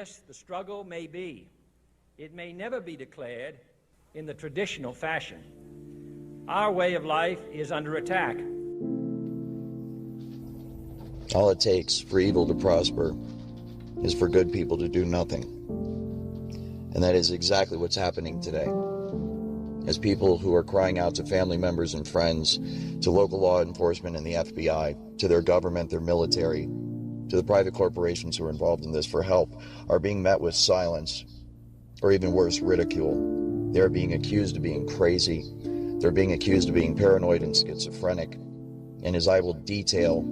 fierce the struggle may be, it may never be declared in the traditional fashion. Our way of life is under attack. All it takes for evil to prosper is for good people to do nothing. And that is exactly what's happening today. As people who are crying out to family members and friends, to local law enforcement and the FBI, to their government, their military, to the private corporations who are involved in this for help, are being met with silence, or even worse, ridicule. They're being accused of being crazy. They're being accused of being paranoid and schizophrenic. And as I will detail,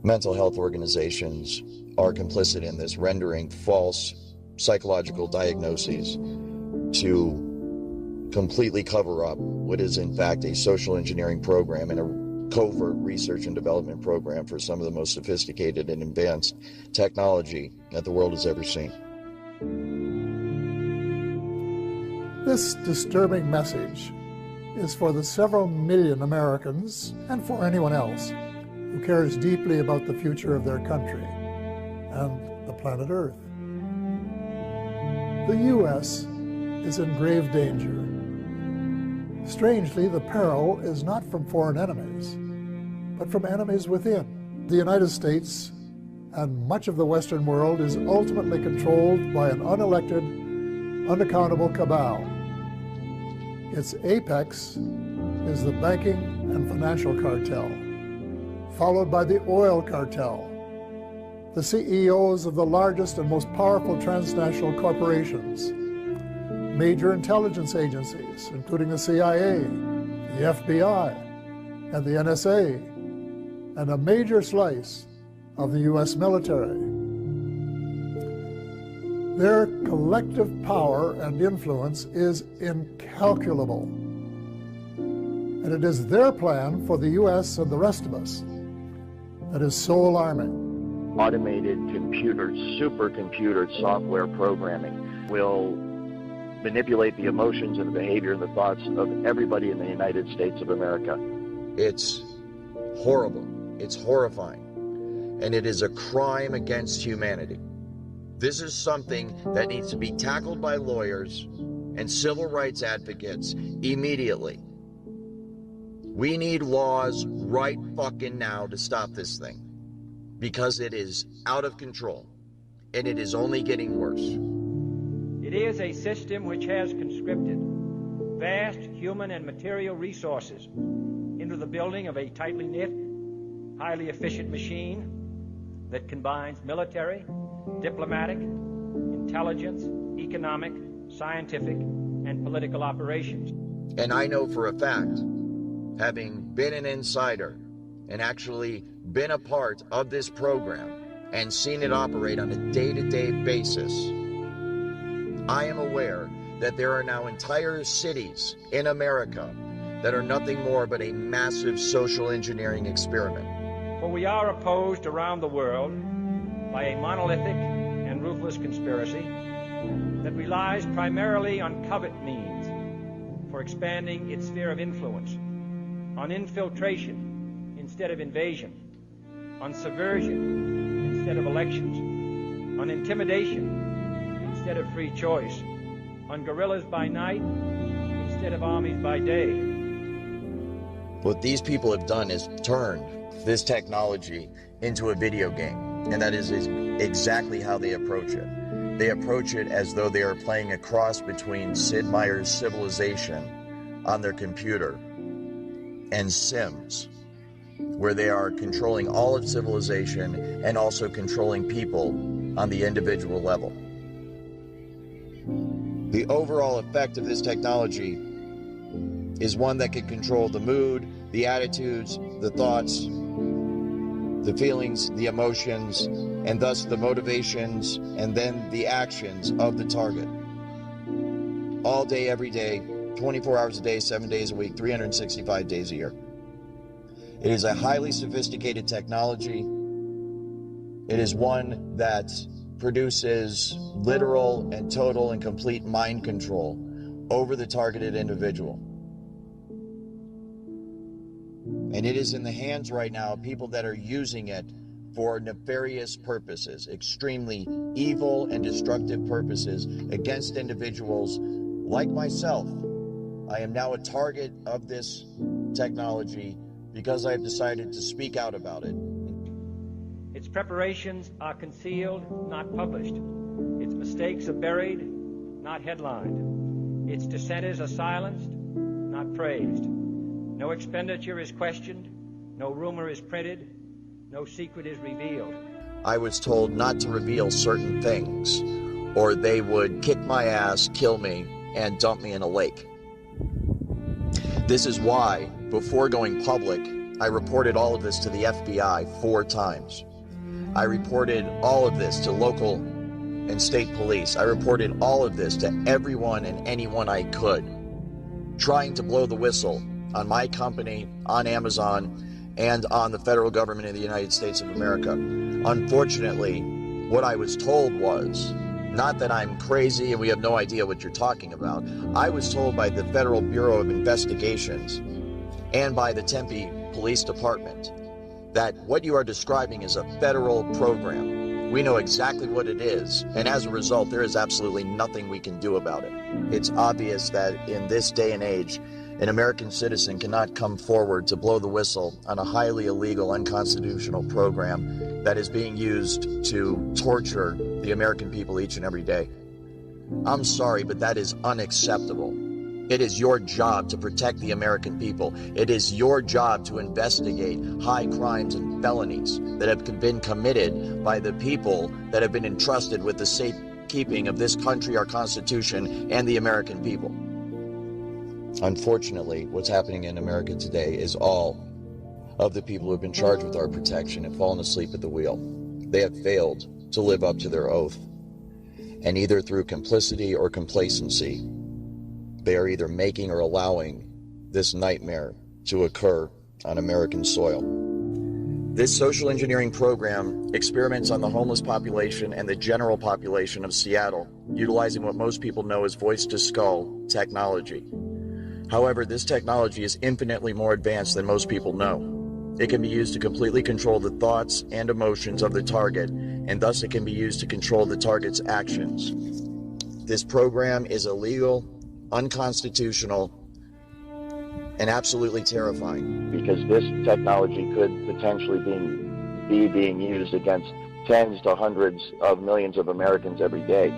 mental health organizations are complicit in this, rendering false psychological diagnoses to completely cover up what is in fact a social engineering program and a covert research and development program for some of the most sophisticated and advanced technology that the world has ever seen. This disturbing message is for the several million Americans and for anyone else who cares deeply about the future of their country and the planet Earth. The U.S. is in grave danger. Strangely, the peril is not from foreign enemies, but from enemies within. The United States and much of the Western world is ultimately controlled by an unelected, unaccountable cabal. Its apex is the banking and financial cartel, followed by the oil cartel, the CEOs of the largest and most powerful transnational corporations, major intelligence agencies, including the CIA, the FBI, and the NSA, and a major slice of the U.S. military. Their collective power and influence is incalculable. And it is their plan for the U.S. and the rest of us that is so alarming. Automated computers, supercomputer software programming will manipulate the emotions and the behavior and the thoughts of everybody in the United States of America. It's horrible. It's horrifying. And it is a crime against humanity. This is something that needs to be tackled by lawyers and civil rights advocates immediately. We need laws right fucking now to stop this thing, because it is out of control and it is only getting worse. It is a system which has conscripted vast human and material resources into the building of a tightly knit, highly efficient machine that combines military, diplomatic, intelligence, economic, scientific, and political operations. And I know for a fact, having been an insider and actually been a part of this program and seen it operate on a day-to-day basis, I am aware that there are now entire cities in America that are nothing more but a massive social engineering experiment. For we are opposed around the world by a monolithic and ruthless conspiracy that relies primarily on covert means for expanding its sphere of influence, on infiltration instead of invasion, on subversion instead of elections, on intimidation instead of free choice, on guerrillas by night instead of armies by day. What these people have done is turned this technology into a video game, and that is exactly how they approach it. They approach it as though they are playing a cross between Sid Meier's Civilization on their computer and Sims, where they are controlling all of civilization and also controlling people on the individual level. The overall effect of this technology is one that can control the mood, the attitudes, the thoughts, the feelings, the emotions, and thus the motivations and then the actions of the target. All day, every day, 24 hours a day, 7 days a week, 365 days a year. It is a highly sophisticated technology. It is one that produces literal and total and complete mind control over the targeted individual. And it is in the hands right now of people that are using it for nefarious purposes, extremely evil and destructive purposes against individuals like myself. I am now a target of this technology because I have decided to speak out about it. Its preparations are concealed, not published. Its mistakes are buried, not headlined. Its dissenters are silenced, not praised. No expenditure is questioned, no rumor is printed, no secret is revealed. I was told not to reveal certain things, or they would kick my ass, kill me, and dump me in a lake. This is why, before going public, I reported all of this to the FBI 4 times. I reported all of this to local and state police. I reported all of this to everyone and anyone I could, trying to blow the whistle on my company, on Amazon, and on the federal government of the United States of America. Unfortunately, what I was told was, not that I'm crazy and we have no idea what you're talking about, I was told by the Federal Bureau of Investigations and by the Tempe Police Department that what you are describing is a federal program. We know exactly what it is, and as a result, there is absolutely nothing we can do about it. It's obvious that in this day and age, an American citizen cannot come forward to blow the whistle on a highly illegal, unconstitutional program that is being used to torture the American people each and every day. I'm sorry, but that is unacceptable. It is your job to protect the American people. It is your job to investigate high crimes and felonies that have been committed by the people that have been entrusted with the safekeeping of this country, our Constitution, and the American people. Unfortunately, what's happening in America today is all of the people who have been charged with our protection have fallen asleep at the wheel. They have failed to live up to their oath. And either through complicity or complacency, they are either making or allowing this nightmare to occur on American soil. This social engineering program experiments on the homeless population and the general population of Seattle, utilizing what most people know as voice-to-skull technology. However, this technology is infinitely more advanced than most people know. It can be used to completely control the thoughts and emotions of the target, and thus it can be used to control the target's actions. This program is illegal, unconstitutional, and absolutely terrifying. Because this technology could potentially be being used against tens to hundreds of millions of Americans every day.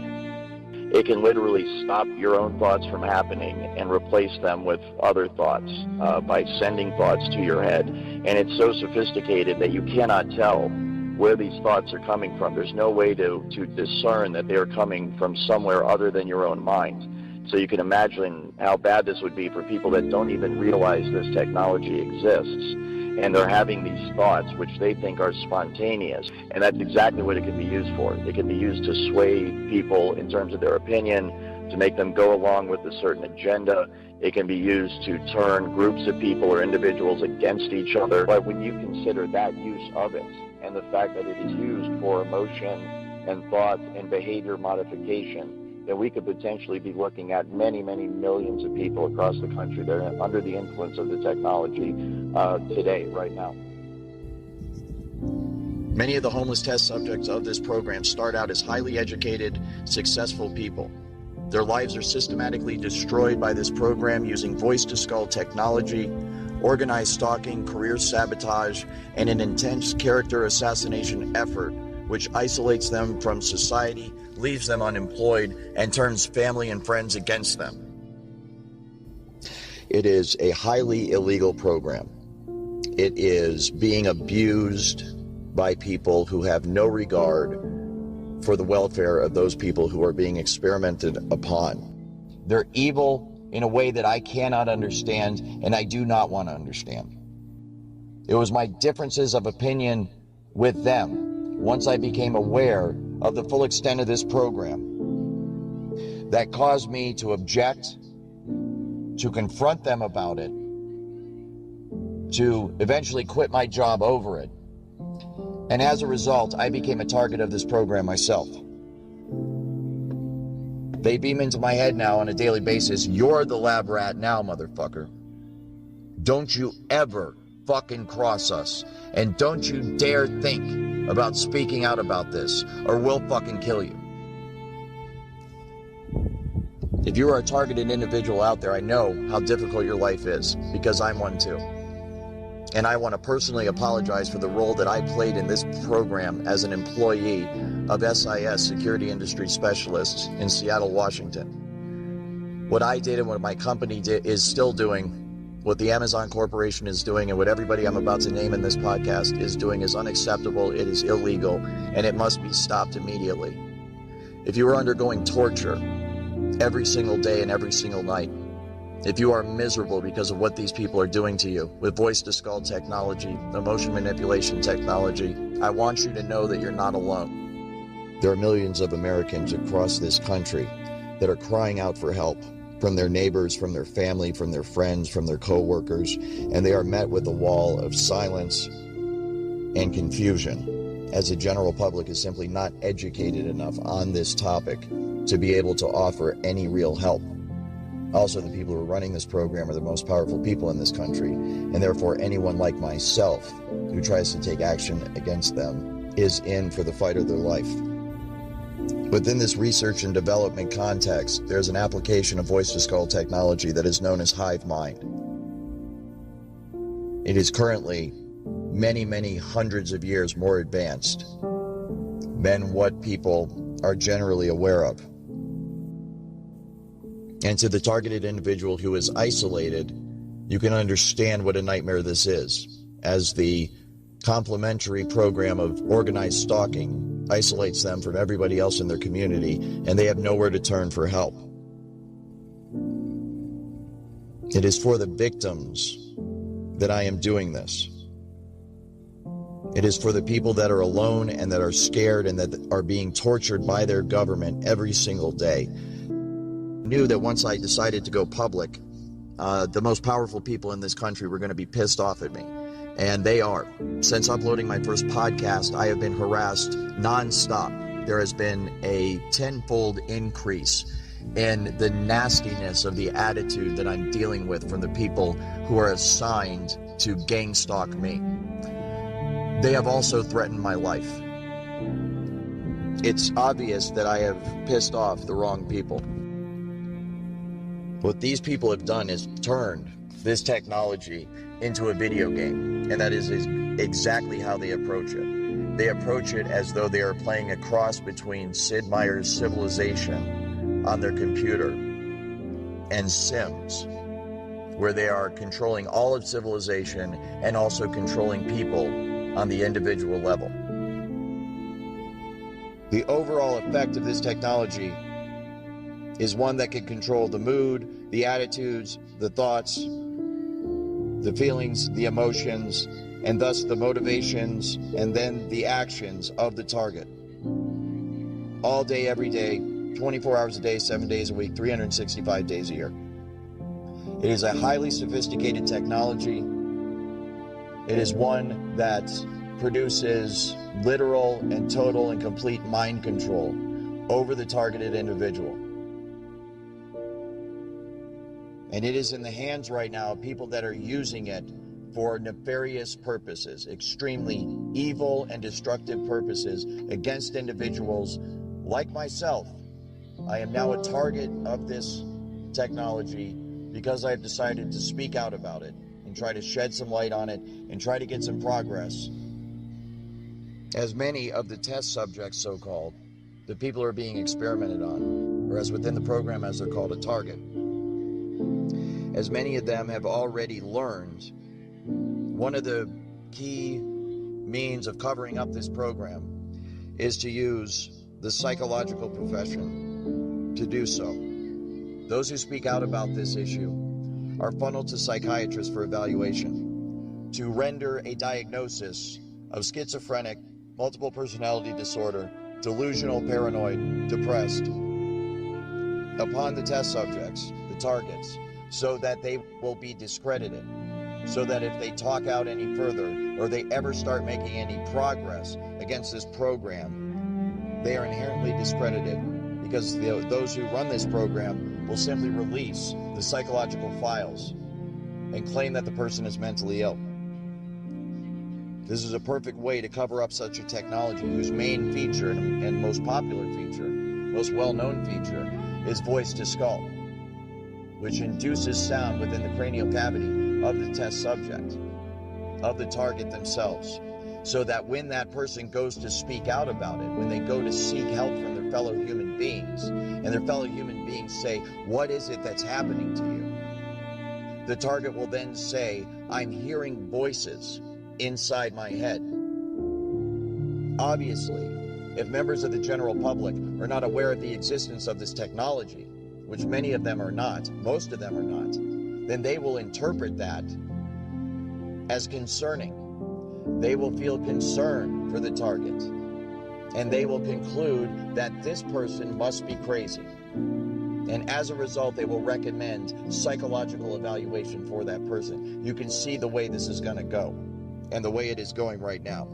It can literally stop your own thoughts from happening and replace them with other thoughts by sending thoughts to your head. And it's so sophisticated that you cannot tell where these thoughts are coming from. There's no way to discern that they're coming from somewhere other than your own mind. So you can imagine how bad this would be for people that don't even realize this technology exists. And they're having these thoughts, which they think are spontaneous. And that's exactly what it can be used for. It can be used to sway people in terms of their opinion, to make them go along with a certain agenda. It can be used to turn groups of people or individuals against each other. But when you consider that use of it, and the fact that it is used for emotion and thought and behavior modification, then we could potentially be looking at many, many millions of people across the country that are under the influence of the technology today, right now. Many of the homeless test subjects of this program start out as highly educated, successful people. Their lives are systematically destroyed by this program using voice-to-skull technology, organized stalking, career sabotage, and an intense character assassination effort which isolates them from society, leaves them unemployed, and turns family and friends against them. It is a highly illegal program. It is being abused by people who have no regard for the welfare of those people who are being experimented upon. They're evil in a way that I cannot understand, and I do not want to understand. It was my differences of opinion with them, once I became aware of the full extent of this program, that caused me to object, to confront them about it, to eventually quit my job over it. And as a result, I became a target of this program myself. They beam into my head now on a daily basis, "You're the lab rat now, motherfucker. Don't you ever fucking cross us. And don't you dare think about speaking out about this, or we'll fucking kill you. If you are a targeted individual out there, I know how difficult your life is, because I'm one too. And I want to personally apologize for the role that I played in this program as an employee of SIS, Security Industry Specialists in Seattle, Washington. What I did and what my company is still doing, what the Amazon Corporation is doing, and what everybody I'm about to name in this podcast is doing is unacceptable, it is illegal, and it must be stopped immediately. If you are undergoing torture every single day and every single night, if you are miserable because of what these people are doing to you with voice-to-skull technology, emotion manipulation technology, I want you to know that you're not alone. There are millions of Americans across this country that are crying out for help from their neighbors, from their family, from their friends, from their co-workers, and they are met with a wall of silence and confusion, as the general public is simply not educated enough on this topic to be able to offer any real help. Also, the people who are running this program are the most powerful people in this country, and therefore anyone like myself who tries to take action against them is in for the fight of their life. Within this research and development context, there's an application of voice-to-skull technology that is known as hive mind. It is currently many, many hundreds of years more advanced than what people are generally aware of. And to the targeted individual who is isolated, you can understand what a nightmare this is, as the complementary program of organized stalking isolates them from everybody else in their community, and they have nowhere to turn for help. It is for the victims that I am doing this. It is for the people that are alone and that are scared and that are being tortured by their government every single day. I knew that once I decided to go public, the most powerful people in this country were going to be pissed off at me. And they are. Since uploading my first podcast, I have been harassed nonstop. There has been a tenfold increase in the nastiness of the attitude that I'm dealing with from the people who are assigned to gang stalk me. They have also threatened my life. It's obvious that I have pissed off the wrong people. What these people have done is turned this technology into a video game, and that is exactly how they approach it. They approach it as though they are playing a cross between Sid Meier's Civilization on their computer and Sims, where they are controlling all of civilization and also controlling people on the individual level. The overall effect of this technology is one that can control the mood, the attitudes, the thoughts, the feelings, the emotions, and thus the motivations and then the actions of the target. All day, every day, 24 hours a day, 7 days a week, 365 days a year. It is a highly sophisticated technology. It is one that produces literal and total and complete mind control over the targeted individual. And it is in the hands right now of people that are using it for nefarious purposes, extremely evil and destructive purposes against individuals like myself. I am now a target of this technology because I have decided to speak out about it and try to shed some light on it and try to get some progress. As many of the test subjects, so-called, the people who are being experimented on, or as within the program as they're called, a target, as many of them have already learned, one of the key means of covering up this program is to use the psychological profession to do so. Those who speak out about this issue are funneled to psychiatrists for evaluation to render a diagnosis of schizophrenic, multiple personality disorder, delusional, paranoid, depressed upon the test subjects, the targets, so that they will be discredited, so that if they talk out any further or they ever start making any progress against this program, they are inherently discredited, because those who run this program will simply release the psychological files and claim that the person is mentally ill. This is a perfect way to cover up such a technology whose main feature and most popular feature, most well-known feature, is voice to skull, which induces sound within the cranial cavity of the test subject, of the target themselves, so that when that person goes to speak out about it, when they go to seek help from their fellow human beings, and their fellow human beings say, "What is it that's happening to you?" The target will then say, "I'm hearing voices inside my head." Obviously, if members of the general public are not aware of the existence of this technology, which many of them are not, most of them are not, then they will interpret that as concerning. They will feel concern for the target, and they will conclude that this person must be crazy. And as a result, they will recommend psychological evaluation for that person. You can see the way this is going to go, and the way it is going right now.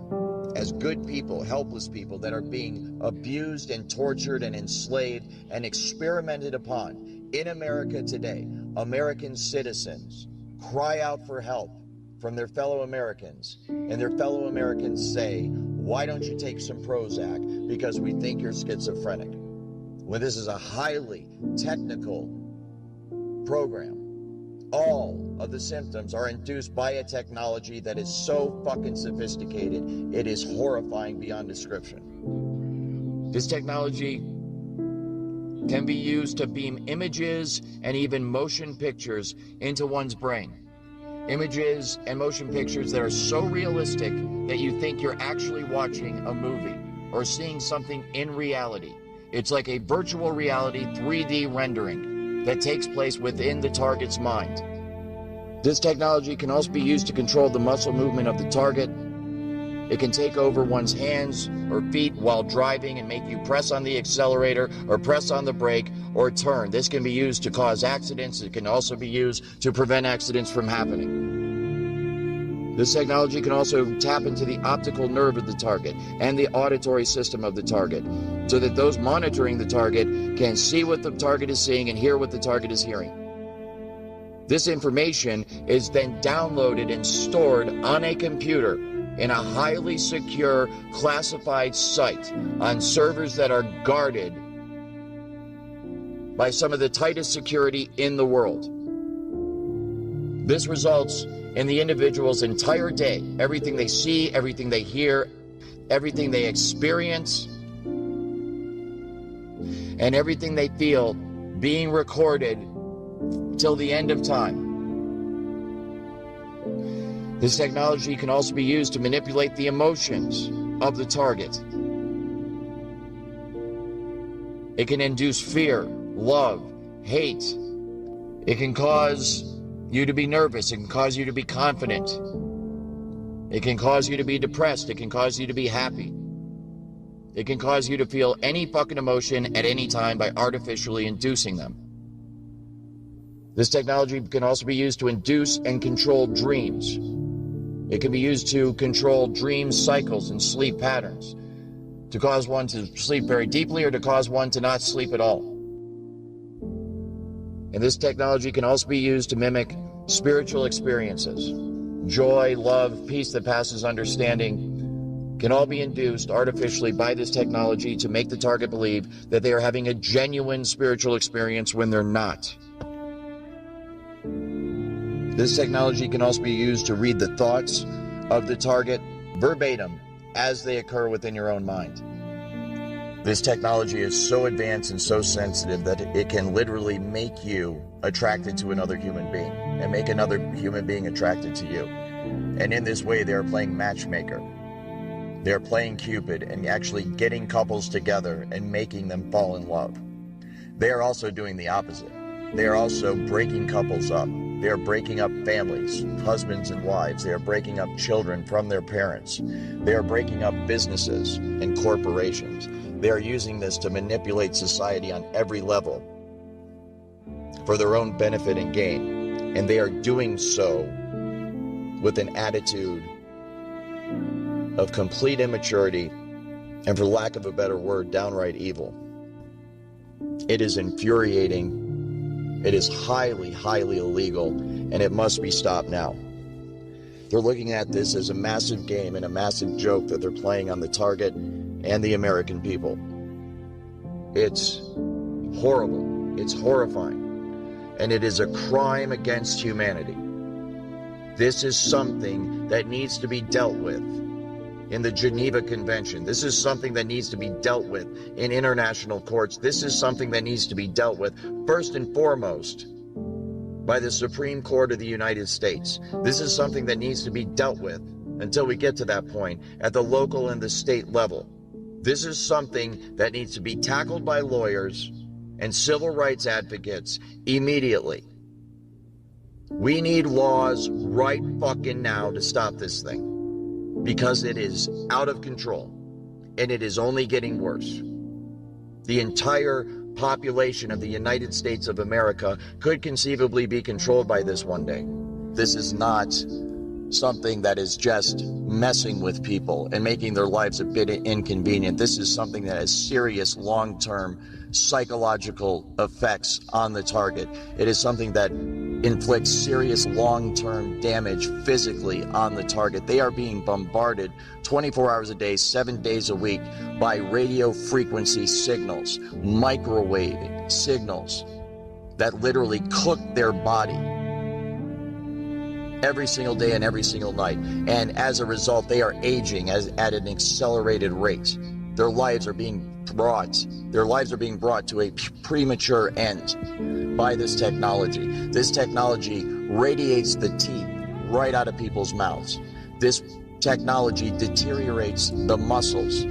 As good people, helpless people that are being abused and tortured and enslaved and experimented upon in America today, American citizens cry out for help from their fellow Americans, and their fellow Americans say, "Why don't you take some Prozac? Because we think you're schizophrenic." When this is a highly technical program, all of the symptoms are induced by a technology that is so fucking sophisticated, it is horrifying beyond description. This technology can be used to beam images and even motion pictures into one's brain. Images and motion pictures that are so realistic that you think you're actually watching a movie or seeing something in reality. It's like a virtual reality 3D rendering that takes place within the target's mind. This technology can also be used to control the muscle movement of the target. It can take over one's hands or feet while driving and make you press on the accelerator or press on the brake or turn. This can be used to cause accidents. It can also be used to prevent accidents from happening. This technology can also tap into the optical nerve of the target and the auditory system of the target, so that those monitoring the target can see what the target is seeing and hear what the target is hearing. This information is then downloaded and stored on a computer in a highly secure, classified site on servers that are guarded by some of the tightest security in the world. This results in the individual's entire day, everything they see, everything they hear, everything they experience, and everything they feel being recorded till the end of time. This technology can also be used to manipulate the emotions of the target. It can induce fear, love, hate. It can cause you to be nervous. It can cause you to be confident. It can cause you to be depressed. It can cause you to be happy. It can cause you to feel any fucking emotion at any time by artificially inducing them. This technology can also be used to induce and control dreams. It can be used to control dream cycles and sleep patterns, to cause one to sleep very deeply or to cause one to not sleep at all. And this technology can also be used to mimic spiritual experiences. Joy, love, peace that passes understanding can all be induced artificially by this technology to make the target believe that they are having a genuine spiritual experience when they're not. This technology can also be used to read the thoughts of the target verbatim as they occur within your own mind. This technology is so advanced and so sensitive that it can literally make you attracted to another human being and make another human being attracted to you. And in this way, they are playing matchmaker. They're playing Cupid and actually getting couples together and making them fall in love. They are also doing the opposite. They are also breaking couples up. They are breaking up families, husbands and wives. They are breaking up children from their parents. They are breaking up businesses and corporations. They are using this to manipulate society on every level for their own benefit and gain. And they are doing so with an attitude of complete immaturity and, for lack of a better word, downright evil. It is infuriating. It is highly, highly illegal, and it must be stopped now. They're looking at this as a massive game and a massive joke that they're playing on the target and the American people. It's horrible. It's horrifying. And it is a crime against humanity. This is something that needs to be dealt with in the Geneva Convention. This is something that needs to be dealt with in international courts. This is something that needs to be dealt with first and foremost by the Supreme Court of the United States. This is something that needs to be dealt with until we get to that point at the local and the state level. This is something that needs to be tackled by lawyers and civil rights advocates immediately. We need laws right fucking now to stop this thing, because it is out of control and it is only getting worse. The entire population of the United States of America could conceivably be controlled by this one day. This is not something that is just messing with people and making their lives a bit inconvenient. This is something that has serious long-term psychological effects on the target. It is something that inflicts serious long-term damage physically on the target. They are being bombarded 24 hours a day, 7 days a week by radio frequency signals, microwave signals that literally cook their body every single day and every single night. And as a result, they are aging at an accelerated rate. Their lives are being brought to a premature end by this technology. This technology radiates the teeth right out of people's mouths. This technology deteriorates the muscles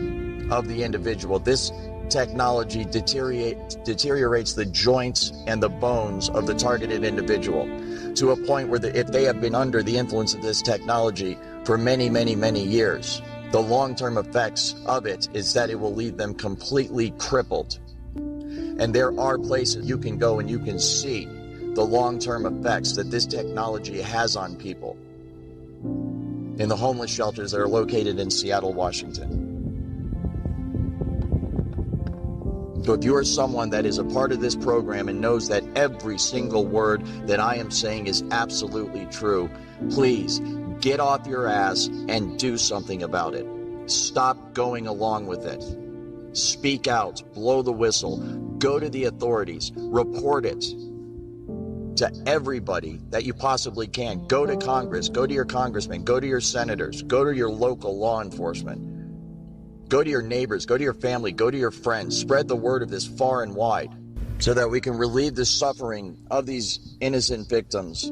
of the individual. This technology deteriorates the joints and the bones of the targeted individual to a point where if they have been under the influence of this technology for many, many, many years, the long-term effects of it is that it will leave them completely crippled. And there are places you can go and you can see the long-term effects that this technology has on people in the homeless shelters that are located in Seattle, Washington. So if you are someone that is a part of this program and knows that every single word that I am saying is absolutely true, please get off your ass and do something about it. Stop going along with it. Speak out, blow the whistle, go to the authorities, report it to everybody that you possibly can. Go to Congress, go to your congressmen, go to your senators, go to your local law enforcement. Go to your neighbors, go to your family, go to your friends. Spread the word of this far and wide so that we can relieve the suffering of these innocent victims,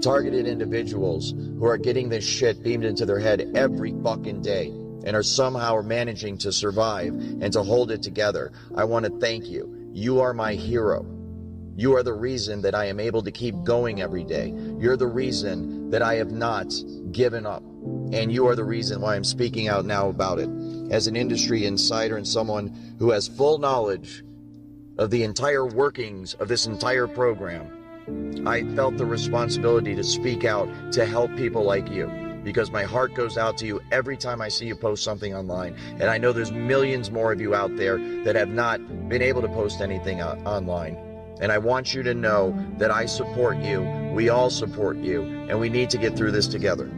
targeted individuals who are getting this shit beamed into their head every fucking day and are somehow managing to survive and to hold it together. I want to thank you. You are my hero. You are the reason that I am able to keep going every day. You're the reason that I have not given up. And you are the reason why I'm speaking out now about it. As an industry insider and someone who has full knowledge of the entire workings of this entire program, I felt the responsibility to speak out to help people like you, because my heart goes out to you every time I see you post something online. And I know there's millions more of you out there that have not been able to post anything online. And I want you to know that I support you, we all support you, and we need to get through this together.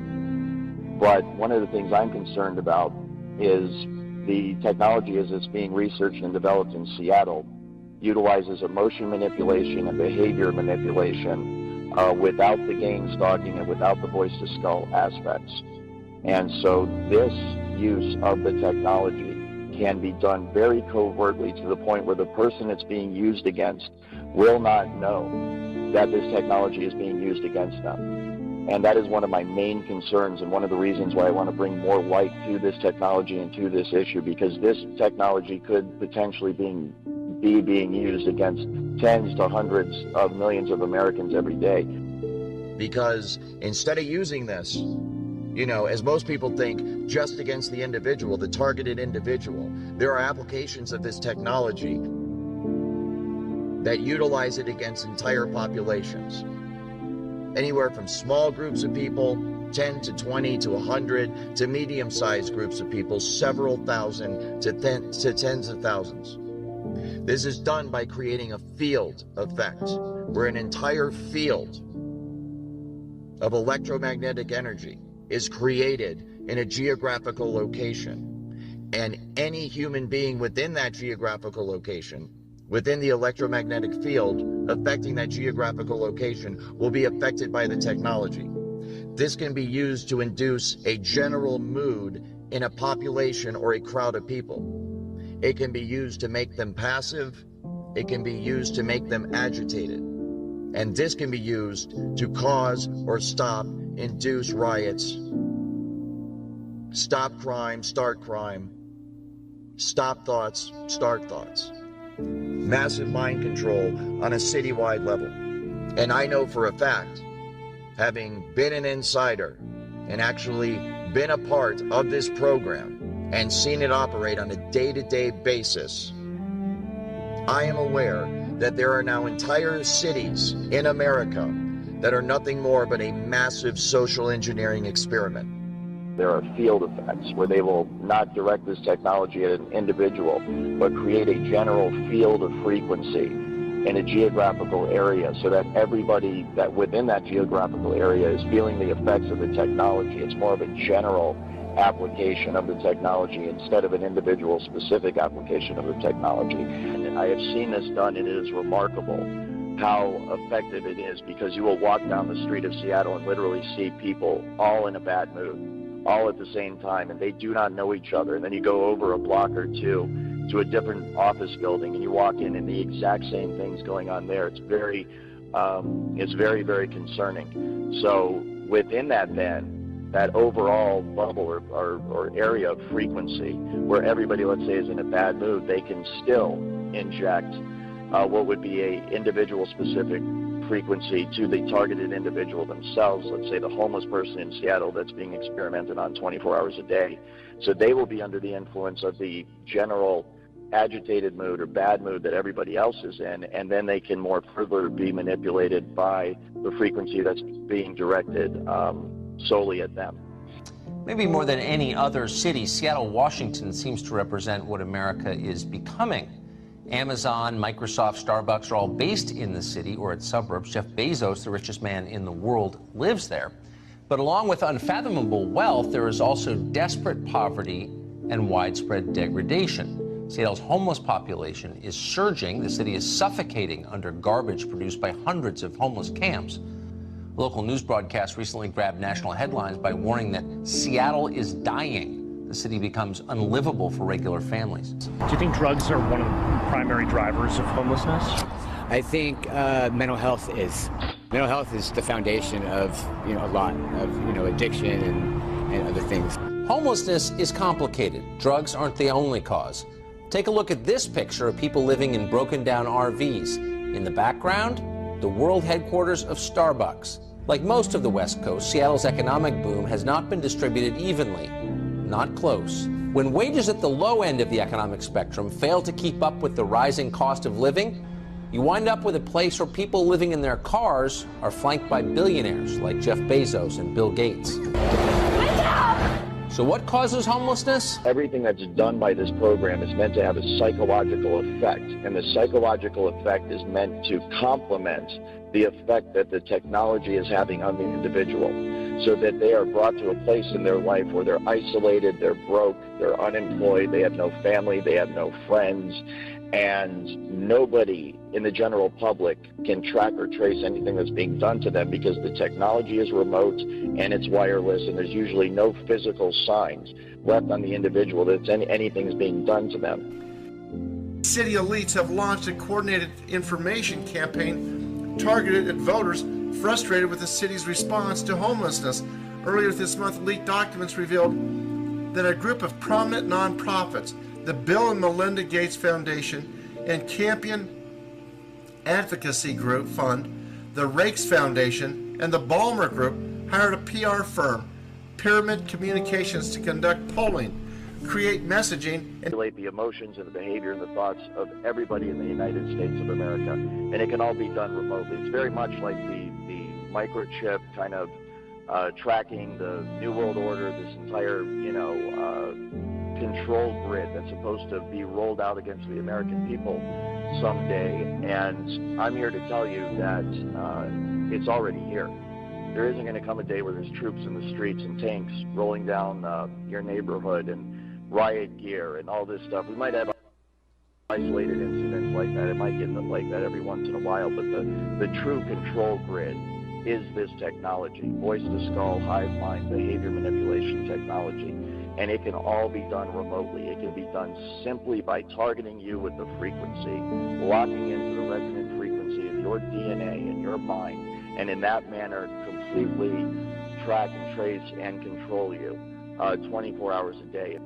But one of the things I'm concerned about is the technology as it's being researched and developed in Seattle utilizes emotion manipulation and behavior manipulation without the gangstalking and without the voice-to-skull aspects. And so this use of the technology can be done very covertly to the point where the person it's being used against will not know that this technology is being used against them. And that is one of my main concerns and one of the reasons why I want to bring more light to this technology and to this issue, because this technology could potentially be being used against tens to hundreds of millions of Americans every day. Because instead of using this, you know, as most people think, just against the individual, the targeted individual, there are applications of this technology that utilize it against entire populations. Anywhere from small groups of people, 10 to 20 to 100, to medium-sized groups of people, several thousand to tens of thousands. This is done by creating a field effect, where an entire field of electromagnetic energy is created in a geographical location, and any human being within that geographical location, within the electromagnetic field affecting that geographical location, will be affected by the technology. This can be used to induce a general mood in a population or a crowd of people. It can be used to make them passive. It can be used to make them agitated. And this can be used to cause or stop, induce riots, stop crime, start crime, stop thoughts, start thoughts. Massive mind control on a citywide level. And I know for a fact, having been an insider and actually been a part of this program and seen it operate on a day-to-day basis, I am aware that there are now entire cities in America that are nothing more but a massive social engineering experiment. There are field effects where they will not direct this technology at an individual, but create a general field of frequency in a geographical area so that everybody that within that geographical area is feeling the effects of the technology. It's more of a general application of the technology instead of an individual specific application of the technology. And I have seen this done, and it is remarkable how effective it is, because you will walk down the street of Seattle and literally see people all in a bad mood, all at the same time, and they do not know each other. And then you go over a block or two to a different office building, and you walk in, and the exact same thing's going on there. It's very, very concerning. So within that, then, that overall bubble or area of frequency where everybody, let's say, is in a bad mood, they can still inject what would be a individual specific frequency to the targeted individual themselves. Let's say the homeless person in Seattle that's being experimented on 24 hours a day. So they will be under the influence of the general agitated mood or bad mood that everybody else is in, and then they can more further be manipulated by the frequency that's being directed solely at them. Maybe more than any other city, Seattle, Washington seems to represent what America is becoming. Amazon, Microsoft, Starbucks are all based in the city or its suburbs. Jeff Bezos, the richest man in the world, lives there. But along with unfathomable wealth, there is also desperate poverty and widespread degradation. Seattle's homeless population is surging. The city is suffocating under garbage produced by hundreds of homeless camps. A local news broadcast recently grabbed national headlines by warning that Seattle is dying. The city becomes unlivable for regular families. Do you think drugs are one of the primary drivers of homelessness? I think mental health is the foundation of a lot of addiction and other things. Homelessness is complicated. Drugs aren't the only cause. Take a look at this picture of people living in broken down RVs. In the background, the world headquarters of Starbucks. Like most of the West Coast, Seattle's economic boom has not been distributed evenly. Not close. When wages at the low end of the economic spectrum fail to keep up with the rising cost of living, you wind up with a place where people living in their cars are flanked by billionaires like Jeff Bezos and Bill Gates. So what causes homelessness? Everything that's done by this program is meant to have a psychological effect, and the psychological effect is meant to complement the effect that the technology is having on the individual, so that they are brought to a place in their life where they're isolated, they're broke, they're unemployed, they have no family, they have no friends, and nobody in the general public can track or trace anything that's being done to them, because the technology is remote and it's wireless, and there's usually no physical signs left on the individual that anything is being done to them. City elites have launched a coordinated information campaign targeted at voters frustrated with the city's response to homelessness. Earlier this month, leaked documents revealed that a group of prominent nonprofits, the Bill and Melinda Gates Foundation and Campion Advocacy Group Fund, the Rakes Foundation, and the Ballmer Group hired a PR firm, Pyramid Communications, to conduct polling, create messaging, and manipulate the emotions and the behavior and the thoughts of everybody in the United States of America. And it can all be done remotely. It's very much like the microchip kind of tracking the New World Order, this entire, control grid that's supposed to be rolled out against the American people someday. And I'm here to tell you that it's already here. There isn't going to come a day where there's troops in the streets and tanks rolling down your neighborhood and riot gear and all this stuff. We might have isolated incidents like that. It might get like that every once in a while, but the true control grid is this technology, voice-to-skull, hive mind, behavior manipulation technology. And it can all be done remotely. It can be done simply by targeting you with the frequency, locking into the resonant frequency of your DNA and your mind, and in that manner completely track and trace and control you 24 hours a day.